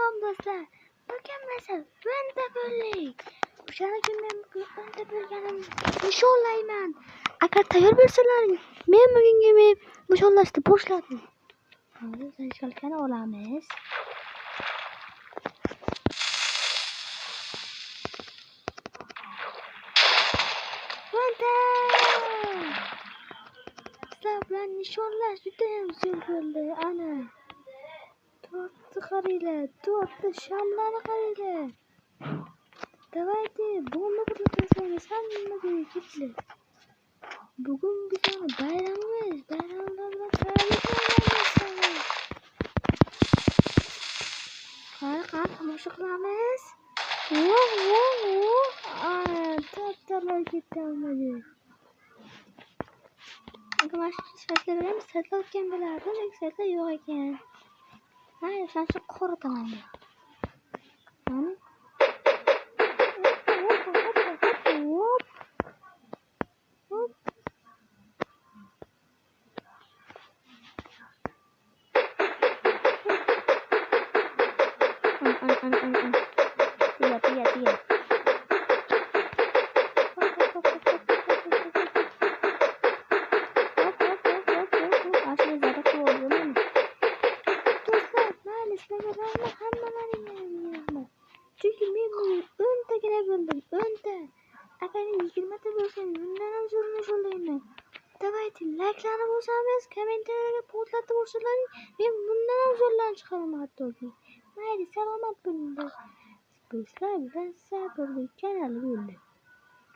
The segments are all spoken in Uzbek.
Salom do'stlar. Mükemmel. Ben de böyleyim. O'shani kim men o'nta bo'lganim nishonlayman. Agar tayyor bo'lsalaring, men bugungi men nishonlashni boshladim. Hozir zanshalkani olamiz. O'nta! Sizlar bilan nishonlash juda ham zo'r bo'ldi. Ana. To'rtta qaranglar, to'rtta shamlarni qaranglar. Давайте bomba qurib hammaga ketdi. Bugun bizning bayramimiz, bayramlar bilan tabriklaymiz. Qani tomosha qilamiz. Ana to'rttalar ketdi. Agar mana shu saytlar bilan saytlar o'tgan bo'lardi, lekin saytlar yo'q ekan. Hayır, sen şu korudan ya. Hop. Hop. Tiga. Çünkü ben bunu öntagina bildim. Önta. Agar 20 ta bo'lsa, bundan ham zo'rini jo'layman. Давайте like'larni bosamiz, kommentariyga potlatib qo'yinglar. Men bundan ham zo'rlarni chiqaraman hattoki. Mayli, salomat bo'ling. Do'stlar bilan sabr kanali bo'ldi.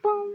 Bom.